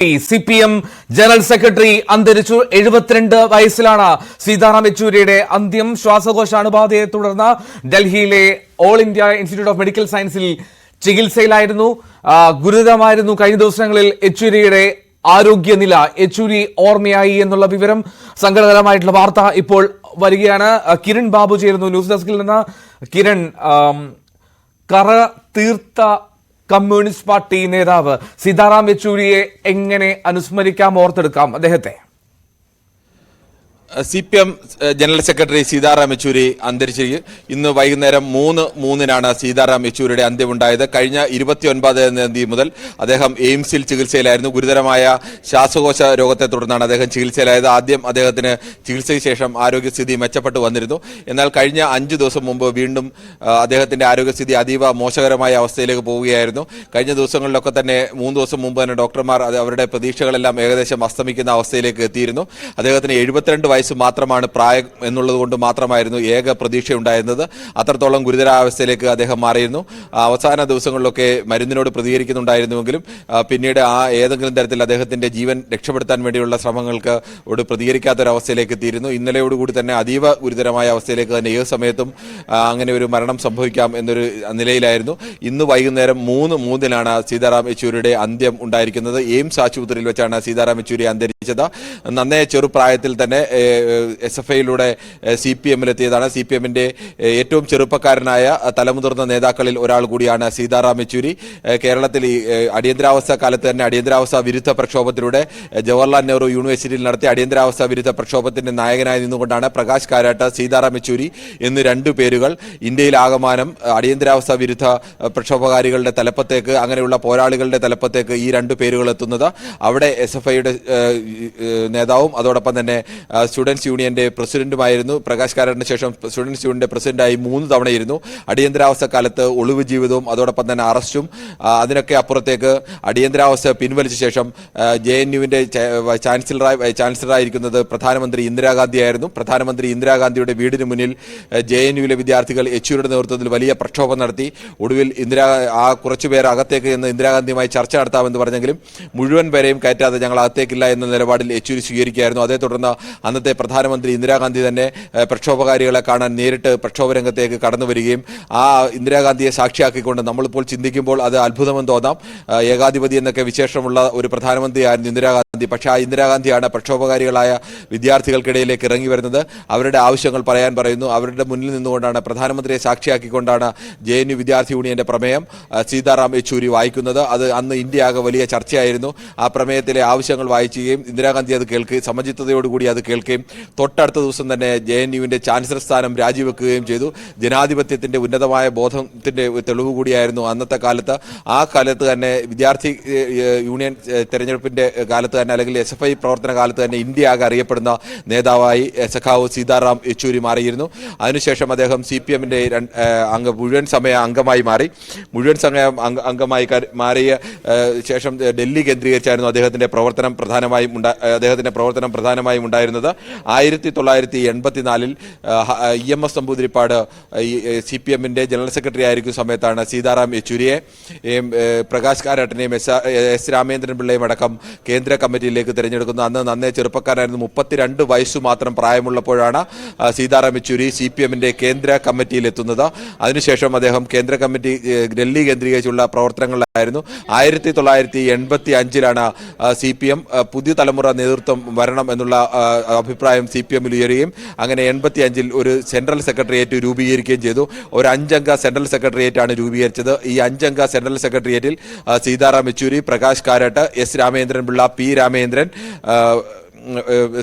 CPM general secretary അന്തരിച്ചു. 72 വയസ്സിലാണ് സീതാറാം യെച്ചൂരിയുടെ അന്ത്യം. ശ്വാസകോശ അണുബാധയെ തുടർന്ന് ഡൽഹിയിലെ all India institute of medical സയൻസിൽ ചികിത്സയിലായിരുന്നു. ഗുരുതരമായിരുന്നു കഴിഞ്ഞ ദിവസങ്ങളിൽ യെച്ചൂരിയുടെ ആരോഗ്യനില. യെച്ചൂരി ഓർമ്മയായി എന്നുള്ള വിവരം, സങ്കടകരമായിട്ടുള്ള വാർത്ത ഇപ്പോൾ വരികയാണ്. കിരൺ ബാബു ചേരുന്നു ന്യൂസ് ഡെസ്കിൽ നിന്ന്. കിരൺ, കറ തീർത്ത കമ്മ്യൂണിസ്റ്റ് പാർട്ടി നേതാവ് സീതാറാം യെച്ചൂരിയെ എങ്ങനെ അനുസ്മരിക്കാം, ഓർത്തെടുക്കാം അദ്ദേഹത്തെ? CPM general secretary Sitaram Yechury അന്തരിച്ചിരിക്കും. ഇന്ന് വൈകുന്നേരം 3:03 സീതാറാം യെച്ചൂരിയുടെ അന്ത്യമുണ്ടായത്. കഴിഞ്ഞ 29-ാം തീയതി മുതൽ അദ്ദേഹം എയിംസിൽ ചികിത്സയിലായിരുന്നു. ഗുരുതരമായ ശ്വാസകോശ രോഗത്തെ തുടർന്നാണ് അദ്ദേഹം ചികിത്സയിലായത്. ആദ്യം അദ്ദേഹത്തിന് ചികിത്സയ്ക്ക് ശേഷം ആരോഗ്യസ്ഥിതി മെച്ചപ്പെട്ടു വന്നിരുന്നു. എന്നാൽ കഴിഞ്ഞ 5 ദിവസം മുമ്പ് വീണ്ടും അദ്ദേഹത്തിന്റെ ആരോഗ്യസ്ഥിതി അതീവ മോശകരമായ അവസ്ഥയിലേക്ക് പോവുകയായിരുന്നു. കഴിഞ്ഞ ദിവസങ്ങളിലൊക്കെ തന്നെ 3 ദിവസം മുമ്പ് തന്നെ ഡോക്ടർമാർ അവരുടെ പ്രതീക്ഷകളെല്ലാം ഏകദേശം അസ്തമിക്കുന്ന അവസ്ഥയിലേക്ക് എത്തിയിരുന്നു. അദ്ദേഹത്തിന് 72 വയസ്സ് മാത്രമാണ് പ്രായം എന്നുള്ളത് കൊണ്ട് മാത്രമായിരുന്നു ഏക പ്രതീക്ഷയുണ്ടായിരുന്നത്. അത്രത്തോളം ഗുരുതരാവസ്ഥയിലേക്ക് അദ്ദേഹം മാറിയിരുന്നു. അവസാന ദിവസങ്ങളിലൊക്കെ മരുന്നിനോട് പ്രതികരിക്കുന്നുണ്ടായിരുന്നുവെങ്കിലും പിന്നീട് ഏതെങ്കിലും തരത്തിൽ അദ്ദേഹത്തിന്റെ ജീവൻ രക്ഷപ്പെടുത്താൻ വേണ്ടിയുള്ള ശ്രമങ്ങൾക്ക് പ്രതികരിക്കാത്തൊരവസ്ഥയിലേക്ക് എത്തിയിരുന്നു. ഇന്നലെയോടുകൂടി തന്നെ അതീവ ഗുരുതരമായ അവസ്ഥയിലേക്ക് തന്നെ ഏത് സമയത്തും അങ്ങനെ ഒരു മരണം സംഭവിക്കാം എന്നൊരു നിലയിലായിരുന്നു. ഇന്ന് വൈകുന്നേരം 3:03 സീതാറാം യെച്ചൂരിയുടെ അന്ത്യം ഉണ്ടായിരിക്കുന്നത്. എയിംസ് ആശുപത്രിയിൽ വെച്ചാണ് സീതാറാം യെച്ചൂരി അന്തരിച്ചത്. നന്നേ ചെറുപ്രായത്തിൽ തന്നെ SFIയിലൂടെ CPMലെത്തിയതാണ്. CPMന്റെ ഏറ്റവും ചെറുപ്പക്കാരനായ തലമുതിർന്ന നേതാക്കളിൽ ഒരാൾ കൂടിയാണ് സീതാറാം യെച്ചൂരി. കേരളത്തിൽ അടിയന്തരാവസ്ഥ കാലത്ത് തന്നെ അടിയന്തരാവസ്ഥ വിരുദ്ധ പ്രക്ഷോഭത്തിലൂടെ ജവഹർലാൽ നെഹ്റു യൂണിവേഴ്സിറ്റിയിൽ നടത്തിയ അടിയന്തരാവസ്ഥ വിരുദ്ധ പ്രക്ഷോഭത്തിന്റെ നായകനായി നിന്നുകൊണ്ടാണ് പ്രകാശ് കാരാട്ട്, സീതാറാം യെച്ചൂരി എന്ന് 2 പേരുകൾ ഇന്ത്യയിൽ ആകമാനം അടിയന്തരാവസ്ഥ വിരുദ്ധ പ്രക്ഷോഭകാരികളുടെ തലപ്പത്തേക്ക്, അങ്ങനെയുള്ള പോരാളികളുടെ തലപ്പത്തേക്ക് ഈ 2 പേരുകൾ എത്തുന്നത്. അവിടെ SFIയുടെ നേതാവും അതോടൊപ്പം തന്നെ സ്റ്റുഡൻസ് യൂണിയന്റെ പ്രസിഡന്റുമായിരുന്നു. പ്രകാശ് കാരാട്ടിന് ശേഷം സ്റ്റുഡൻസ് യൂണിയന്റെ പ്രസിഡന്റായി 3 തവണയിരുന്നു. അടിയന്തരാവസ്ഥ കാലത്ത് ഒളിവ് ജീവിതവും അതോടൊപ്പം തന്നെ അറസ്റ്റും, അതിനൊക്കെ അപ്പുറത്തേക്ക് അടിയന്തരാവസ്ഥ പിൻവലിച്ച ശേഷം JNUവിന്റെ ചാൻസലറായിരിക്കുന്നത് പ്രധാനമന്ത്രി ഇന്ദിരാഗാന്ധിയായിരുന്നു. പ്രധാനമന്ത്രി ഇന്ദിരാഗാന്ധിയുടെ വീടിന് മുന്നിൽ JNUവിലെ വിദ്യാർത്ഥികൾ യെച്ചൂരിയുടെ നേതൃത്വത്തിൽ വലിയ പ്രക്ഷോഭം നടത്തി. ഒടുവിൽ കുറച്ചുപേർ അകത്തേക്ക് എന്ന് ഇന്ദിരാഗാന്ധിയുമായി ചർച്ച നടത്താമെന്ന് പറഞ്ഞെങ്കിലും മുഴുവൻ പേരെയും കയറ്റാതെ ഞങ്ങൾ അകത്തേക്കില്ല എന്ന നിലപാടിൽ യെച്ചൂരി സ്വീകരിക്കുകയായിരുന്നു. അതേ തുടർന്ന് അന്നത്തെ പ്രധാനമന്ത്രി ഇന്ദിരാഗാന്ധി തന്നെ പ്രക്ഷോഭകാരികളെ കാണാൻ നേരിട്ട് പ്രക്ഷോഭരംഗത്തേക്ക് കടന്നു വരികയും ആ ഇന്ദിരാഗാന്ധിയെ സാക്ഷിയാക്കിക്കൊണ്ട് നമ്മളിപ്പോൾ ചിന്തിക്കുമ്പോൾ അത് അത്ഭുതമെന്ന് തോന്നാം. ഏകാധിപതി എന്നൊക്കെ വിശേഷമുള്ള ഒരു പ്രധാനമന്ത്രിയായിരുന്നു ഇന്ദിരാഗാന്ധി. പക്ഷേ ആ ഇന്ദിരാഗാന്ധിയാണ് പ്രക്ഷോഭകാരികളായ വിദ്യാർത്ഥികൾക്കിടയിലേക്ക് ഇറങ്ങി വരുന്നത്. അവരുടെ ആവശ്യങ്ങൾ പറയുന്നു. അവരുടെ മുന്നിൽ നിന്നുകൊണ്ടാണ്, പ്രധാനമന്ത്രിയെ സാക്ഷിയാക്കിക്കൊണ്ടാണ് JNU വിദ്യാർത്ഥി യൂണിയന്റെ പ്രമേയം സീതാറാം യെച്ചൂരി വായിക്കുന്നത്. അത് അന്ന് ഇന്ത്യ ആകെ വലിയ ചർച്ചയായിരുന്നു. ആ പ്രമേയത്തിലെ ആവശ്യങ്ങൾ വായിക്കുകയും ഇന്ദിരാഗാന്ധി അത് കേൾക്കുകയും സമചിത്തതയോടുകൂടി അത് കേൾക്കുകയും തൊട്ടടുത്ത ദിവസം തന്നെ JNUവിന്റെ ചാൻസലർ സ്ഥാനം രാജിവെക്കുകയും ചെയ്തു. ജനാധിപത്യത്തിന്റെ ഉന്നതമായ ബോധത്തിന്റെ തെളിവ് കൂടിയായിരുന്നു അന്നത്തെ കാലത്ത്. ആ കാലത്ത് തന്നെ വിദ്യാർത്ഥി യൂണിയൻ തെരഞ്ഞെടുപ്പിന്റെ കാലത്ത് തന്നെ, അല്ലെങ്കിൽ SFI പ്രവർത്തന കാലത്ത് തന്നെ ഇന്ത്യ ആകെ അറിയപ്പെടുന്ന നേതാവായി സഖാവ് സീതാറാം യെച്ചൂരി മാറിയിരുന്നു. അതിനുശേഷം അദ്ദേഹം CPMന്റെ മുഴുവൻ സമയ അംഗമായി മാറി. മുഴുവൻ സമയ അംഗമായി മാറിയ ശേഷം ഡൽഹി കേന്ദ്രീകരിച്ചായിരുന്നു അദ്ദേഹത്തിന്റെ പ്രവർത്തനം പ്രധാനമായും ഉണ്ടായിരുന്നത്. 1984 EMS നമ്പൂതിരിപ്പാട് CPMന്റെ ജനറൽ സെക്രട്ടറി ആയിരിക്കുന്ന സമയത്താണ് സീതാറാം യെച്ചൂരിയെ പ്രകാശ് കാരാട്ടിനെയും S രാമേന്ദ്രൻ പിള്ളയും അടക്കം കേന്ദ്ര കമ്മിറ്റിയിലേക്ക് തിരഞ്ഞെടുക്കുന്നത്. അന്ന് നന്നേ ചെറുപ്പക്കാരായിരുന്നു. 32 വയസ്സു മാത്രം പ്രായമുള്ളപ്പോഴാണ് സീതാറാം യെച്ചൂരി CPMന്റെ കേന്ദ്ര കമ്മിറ്റിയിൽ എത്തുന്നത്. അതിനുശേഷം അദ്ദേഹം കേന്ദ്ര കമ്മിറ്റി ഡൽഹി കേന്ദ്രീകരിച്ചുള്ള പ്രവർത്തനങ്ങളിലായിരുന്നു. 1985 CPM പുതിയ തലമുറ നേതൃത്വം വരണം എന്നുള്ള അഭിപ്രായം CPMൽ ഉയരുകയും അങ്ങനെ 85 ഒരു സെൻട്രൽ സെക്രട്ടേറിയറ്റ് രൂപീകരിക്കുകയും ചെയ്തു. ഒരു 5-അംഗ സെൻട്രൽ സെക്രട്ടേറിയറ്റ് ആണ് രൂപീകരിച്ചത്. ഈ 5-അംഗ സെൻട്രൽ സെക്രട്ടേറിയറ്റിൽ സീതാറാം യെച്ചൂരി, പ്രകാശ് കാരാട്ട്, S രാമേന്ദ്രൻ പിള്ള, P രാമേന്ദ്രൻ,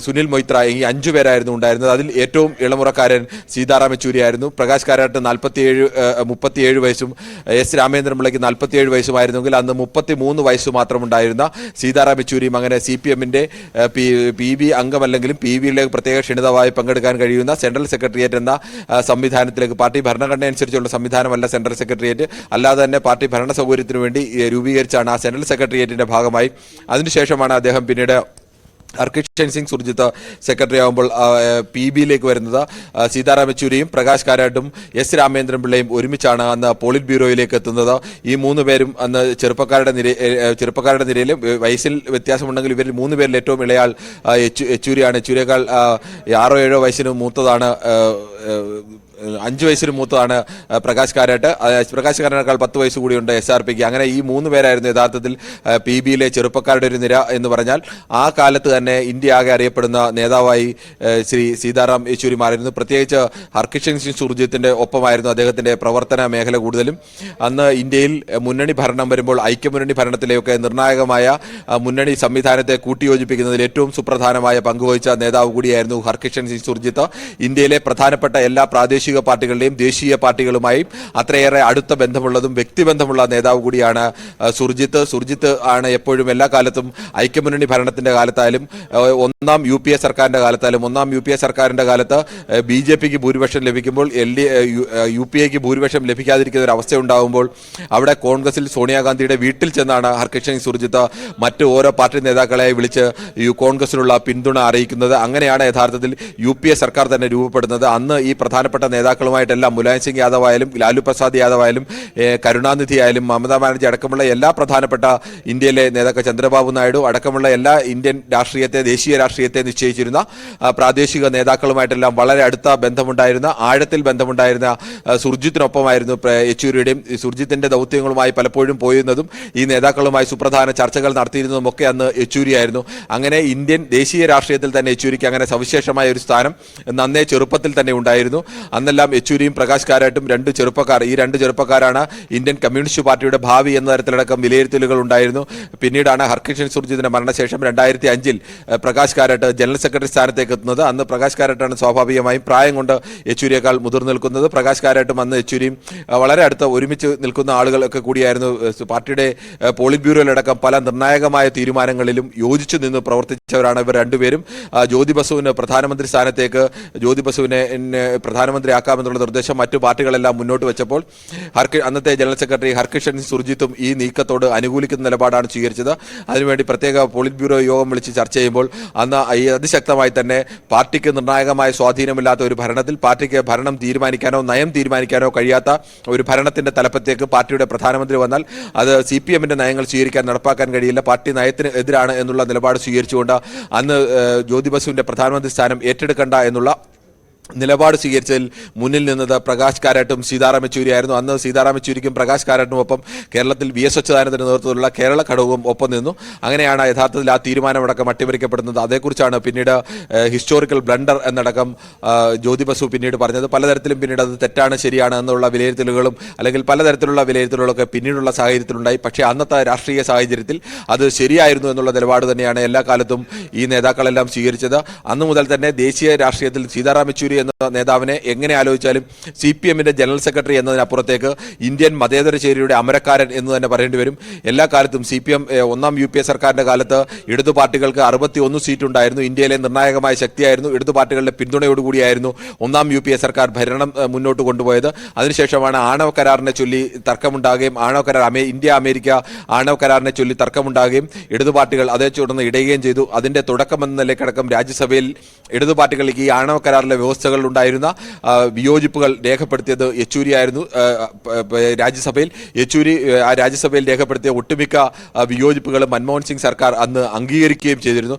സുനിൽ മൊയ്ത്ര, ഈ 5 പേരായിരുന്നു ഉണ്ടായിരുന്നത്. അതിൽ ഏറ്റവും ഇളമുറക്കാരൻ സീതാറാം യെച്ചൂരി ആയിരുന്നു. പ്രകാശ് കാരാട്ട് 37 വയസ്സും S രാമേന്ദ്രൻ പിള്ളയ്ക്ക് 47 വയസ്സുമായിരുന്നെങ്കിൽ അന്ന് 33 വയസ്സ് മാത്രം ഉണ്ടായിരുന്ന സീതാറാം യെച്ചൂരിയും അങ്ങനെ CPMന്റെ PB അംഗമല്ലെങ്കിലും PBയിലെ പ്രത്യേക ക്ഷണിതമായി പങ്കെടുക്കാൻ കഴിയുന്ന സെൻട്രൽ സെക്രട്ടേറിയറ്റ് എന്ന സംവിധാനത്തിലേക്ക്, പാർട്ടി ഭരണഘടന അനുസരിച്ചുള്ള സംവിധാനമല്ല സെൻട്രൽ സെക്രട്ടേറിയറ്റ്, അല്ലാതെ തന്നെ പാർട്ടി ഭരണ സൗകര്യത്തിനു വേണ്ടി രൂപീകരിച്ചാണ് ആ സെൻട്രൽ സെക്രട്ടേറിയറ്റിന്റെ ഭാഗമായി. അതിനുശേഷമാണ് അദ്ദേഹം പിന്നീട് ഹർകിഷൻ സിംഗ് സുർജിത്ത് സെക്രട്ടറി ആകുമ്പോൾ PB-യിലേക്ക് വരുന്നത് സീതാറാം യെച്ചൂരിയും പ്രകാശ് കാരാട്ടും എസ് രാമേന്ദ്രൻ പിള്ളയും ഒരുമിച്ചാണ് അന്ന് പോളിറ്റ് ബ്യൂറോയിലേക്ക് എത്തുന്നത്. ഈ മൂന്ന് പേരും അന്ന് ചെറുപ്പക്കാരുടെ നിരയിൽ വയസ്സിൽ വ്യത്യാസമുണ്ടെങ്കിൽ ഇവരിൽ മൂന്ന് പേരിൽ ഏറ്റവും ഇളയാൾ യെച്ചൂരിയാണ്. യെച്ചൂരിയേക്കാൾ 6-7 വയസ്സിന് മൂത്തതാണ് 5 വയസ്സിന് മൂത്തതാണ് പ്രകാശ് കാരാട്ട്. പ്രകാശ് കാരാട്ടിനേക്കാൾ 10 വയസ്സ് കൂടിയുണ്ട് SRPക്ക്. അങ്ങനെ ഈ മൂന്ന് പേരായിരുന്നു യഥാർത്ഥത്തിൽ PB-യിലെ ചെറുപ്പക്കാരുടെ ഒരു നിര എന്ന് പറഞ്ഞാൽ. ആ കാലത്ത് തന്നെ ഇന്ത്യ ആകെ അറിയപ്പെടുന്ന നേതാവായി ശ്രീ സീതാറാം യെച്ചൂരി മാറിയിരുന്നു. പ്രത്യേകിച്ച് ഹർകിഷൻ സിംഗ് സുർജിത്തിന്റെ ഒപ്പമായിരുന്നു അദ്ദേഹത്തിന്റെ പ്രവർത്തന മേഖല കൂടുതലും. അന്ന് ഇന്ത്യയിൽ മുന്നണി ഭരണം വരുമ്പോൾ ഐക്യമുന്നണി ഭരണത്തിലെയൊക്കെ നിർണായകമായ മുന്നണി സംവിധാനത്തെ കൂട്ടിയോജിപ്പിക്കുന്നതിൽ ഏറ്റവും സുപ്രധാനമായ പങ്കുവഹിച്ച നേതാവ് കൂടിയായിരുന്നു ഹർകിഷൻ സിംഗ് സുർജിത്ത്. ഇന്ത്യയിലെ പ്രധാനപ്പെട്ട എല്ലാ പ്രാദേശിക പാർട്ടികളുടെയും ദേശീയ പാർട്ടികളുമായും അത്രയേറെ അടുത്ത ബന്ധമുള്ളതും വ്യക്തിബന്ധമുള്ള നേതാവ് കൂടിയാണ് സുർജിത്ത്. സുർജിത്ത് ആണ് എപ്പോഴും എല്ലാ കാലത്തും ഐക്യമുന്നണി ഭരണത്തിന്റെ കാലത്തായാലും ഒന്നാം UPA സർക്കാരിന്റെ കാലത്തായാലും ഒന്നാം UPA സർക്കാരിന്റെ കാലത്ത് BJPക്ക് ഭൂരിപക്ഷം ലഭിക്കുമ്പോൾ UPAക്ക് ഭൂരിപക്ഷം ലഭിക്കാതിരിക്കുന്ന ഒരു അവസ്ഥ ഉണ്ടാകുമ്പോൾ അവിടെ കോൺഗ്രസിൽ സോണിയാഗാന്ധിയുടെ വീട്ടിൽ ചെന്നാണ് ഹർകിഷൻ സുർജിത്ത് മറ്റ് ഓരോ പാർട്ടി നേതാക്കളെ വിളിച്ച് കോൺഗ്രസിനുള്ള പിന്തുണ അറിയിക്കുന്നത്. അങ്ങനെയാണ് യഥാർത്ഥത്തിൽ UPA സർക്കാർ തന്നെ രൂപപ്പെടുന്നത്. അന്ന് ഈ പ്രധാനപ്പെട്ട നേതാക്കളുമായിട്ടെല്ലാം മുലായം സിംഗ് യാദവ് ആയാലും ലാലു പ്രസാദ് യാദവ് ആയാലും കരുണാനിധി ആയാലും മമതാ ബാനർജി അടക്കമുള്ള എല്ലാ പ്രധാനപ്പെട്ട ഇന്ത്യയിലെ നേതാക്കൾ ചന്ദ്രബാബു നായിഡു അടക്കമുള്ള എല്ലാ ഇന്ത്യൻ രാഷ്ട്രീയത്തെ ദേശീയ രാഷ്ട്രീയത്തെ നിശ്ചയിച്ചിരുന്ന പ്രാദേശിക നേതാക്കളുമായിട്ടെല്ലാം വളരെ അടുത്ത ബന്ധമുണ്ടായിരുന്ന ആഴത്തിൽ ബന്ധമുണ്ടായിരുന്ന സുർജിത്തിനൊപ്പമായിരുന്നു യെച്ചൂരിയുടെയും സുർജിത്തിന്റെ ദൗത്യങ്ങളുമായി പലപ്പോഴും പോയിരുന്നതും ഈ നേതാക്കളുമായി സുപ്രധാന ചർച്ചകൾ നടത്തിയിരുന്നതും ഒക്കെ അന്ന് യെച്ചൂരിയായിരുന്നു. അങ്ങനെ ഇന്ത്യൻ ദേശീയ രാഷ്ട്രീയത്തിൽ തന്നെ യെച്ചൂരിക്ക് അങ്ങനെ സവിശേഷമായ ഒരു സ്ഥാനം നന്നേ ചെറുപ്പത്തിൽ തന്നെ ഉണ്ടായിരുന്നു. അന്നെല്ലാം യെച്ചൂരിയും പ്രകാശ് കാരാട്ടും ഈ രണ്ട് ചെറുപ്പക്കാരാണ് ഇന്ത്യൻ കമ്മ്യൂണിസ്റ്റ് പാർട്ടിയുടെ ഭാവി എന്ന തരത്തിലടക്കം വിലയിരുത്തലുകൾ ഉണ്ടായിരുന്നു. പിന്നീടാണ് ഹർകിഷൻ സുർജിത്തിന്റെ മരണശേഷം 2005-ൽ പ്രകാശ് കാരാട്ട് ജനറൽ സെക്രട്ടറി സ്ഥാനത്തേക്ക് എത്തുന്നത്. അന്ന് പ്രകാശ് കാരാട്ടാണ് സ്വാഭാവികമായും പ്രായം കൊണ്ട് യെച്ചൂരിയേക്കാൾ മുതിർന്നു നിൽക്കുന്നത്. പ്രകാശ് കാരാട്ടും അന്ന് യെച്ചൂരിയും വളരെ അടുത്ത് ഒരുമിച്ച് നിൽക്കുന്ന ആളുകളൊക്കെ കൂടിയായിരുന്നു. പാർട്ടിയുടെ പോളിറ്റ് ബ്യൂറോയിലടക്കം പല നിർണായകമായ തീരുമാനങ്ങളിലും യോജിച്ചു നിന്ന് പ്രവർത്തിച്ചവരാണ് ഇവർ രണ്ടുപേരും. ജ്യോതി ബസുവിന് പ്രധാനമന്ത്രി സ്ഥാനത്തേക്ക് ജ്യോതി ബസുവിനെ പ്രധാനമന്ത്രിയാക്കാമെന്നുള്ള നിർദ്ദേശം മറ്റു പാർട്ടികളെല്ലാം മുന്നോട്ട് വെച്ചപ്പോൾ അന്നത്തെ ജനറൽ സെക്രട്ടറി ഹർകിഷൻ സുർജിത്തും ഈ നീക്കത്തോട് അനുകൂലിക്കുന്ന നിലപാടാണ് സ്വീകരിച്ചത്. അതിനുവേണ്ടി പ്രത്യേക പോളിറ്റ് ബ്യൂറോ യോഗം വിളിച്ച് ചർച്ച ചെയ്യുമ്പോൾ അന്ന് അതിശക്തമായി തന്നെ പാർട്ടിക്ക് നിർണായകമായ സ്വാധീനമില്ലാത്ത ഒരു ഭരണത്തിൽ പാർട്ടിക്ക് ഭരണം തീരുമാനിക്കാനോ നയം തീരുമാനിക്കാനോ കഴിയാത്ത ഒരു ഭരണത്തിന്റെ തലപ്പത്തേക്ക് പാർട്ടിയുടെ പ്രധാനമന്ത്രി വന്നാൽ അത് CPM-ന്റെ നയങ്ങൾ സ്വീകരിക്കാൻ നടപ്പാക്കാൻ കഴിയില്ല, പാർട്ടി നയത്തിന് എതിരാണ് എന്നുള്ള നിലപാട് സ്വീകരിച്ചുകൊണ്ട് അന്ന് ജ്യോതി ബസുവിന്റെ പ്രധാനമന്ത്രി സ്ഥാനം ഏറ്റെടുക്കണ്ട എന്നുള്ള നിലപാട് സ്വീകരിച്ചതിൽ മുന്നിൽ നിന്നത് പ്രകാശ് കാരാട്ടും സീതാറാം യെച്ചൂരിയായിരുന്നു. അന്ന് സീതാറാം യെച്ചൂരിക്കും പ്രകാശ് കാരാട്ടിനും ഒപ്പം കേരളത്തിൽ VS അച്യുതാനന്ദന്റെ നേതൃത്വത്തിലുള്ള കേരള ഘടകവും ഒപ്പം നിന്നു. അങ്ങനെയാണ് യഥാർത്ഥത്തിൽ ആ തീരുമാനമടക്കം അട്ടിമറിക്കപ്പെടുന്നത്. അതേക്കുറിച്ചാണ് പിന്നീട് ഹിസ്റ്റോറിക്കൽ ബ്ലണ്ടർ എന്നടക്കം ജ്യോതി ബസു പിന്നീട് പറഞ്ഞത്. പലതരത്തിലും പിന്നീട് അത് തെറ്റാണ് ശരിയാണ് എന്നുള്ള വിലയിരുത്തലുകളും അല്ലെങ്കിൽ പലതരത്തിലുള്ള വിലയിരുത്തലുകളൊക്കെ പിന്നീടുള്ള സാഹചര്യത്തിലുണ്ടായി. പക്ഷേ അന്നത്തെ രാഷ്ട്രീയ സാഹചര്യത്തിൽ അത് ശരിയായിരുന്നു എന്നുള്ള നിലപാട് തന്നെയാണ് എല്ലാ കാലത്തും ഈ നേതാക്കളെല്ലാം സ്വീകരിച്ചത്. അന്നു മുതൽ തന്നെ ദേശീയ രാഷ്ട്രീയത്തിൽ സീതാറാം യെച്ചൂരി എന്ന നേതാവിനെ എങ്ങനെ ആലോചിച്ചാലും CPM-ന്റെ ജനറൽ സെക്രട്ടറി എന്നതിനപ്പുറത്തേക്ക് ഇന്ത്യൻ മതേതര ചേരിയുടെ അമരക്കാരൻ എന്ന് തന്നെ പറയേണ്ടി വരും. എല്ലാ കാലത്തും CPM ഒന്നാം UPA സർക്കാരിന്റെ കാലത്ത് ഇടതു പാർട്ടികൾക്ക് 61 സീറ്റ് ഉണ്ടായിരുന്നു. ഇന്ത്യയിലെ നിർണായകമായ ശക്തിയായിരുന്നു. ഇടതു പാർട്ടികളുടെ പിന്തുണയോടുകൂടിയായിരുന്നു ഒന്നാം UPA സർക്കാർ ഭരണം മുന്നോട്ട് കൊണ്ടുപോയത്. അതിനുശേഷമാണ് ആണവ കരാറിനെ ചൊല്ലി തർക്കമുണ്ടാകുകയും ഇന്ത്യ അമേരിക്ക ആണവ കരാറിനെ ചൊല്ലി തർക്കമുണ്ടാകുകയും ഇടതു പാർട്ടികൾ അതേ തുടർന്ന് ഇടയുകയും ചെയ്തു. അതിന്റെ തുടക്കമെന്ന നിലയ്ക്കടക്കം രാജ്യസഭയിൽ ഇടതു പാർട്ടികളിലേക്ക് ഈ ആണവ കരാറിലെ വ്യവസ്ഥകൾ ഉണ്ടായിരുന്ന വിയോജിപ്പുകൾ രേഖപ്പെടുത്തിയത് യെച്ചൂരിയായിരുന്നു. രാജ്യസഭയിൽ രാജ്യസഭയിൽ രേഖപ്പെടുത്തിയ ഒട്ടുമിക്ക വിയോജിപ്പുകളും മൻമോഹൻ സിംഗ് സർക്കാർ അന്ന് അംഗീകരിക്കുകയും ചെയ്തിരുന്നു.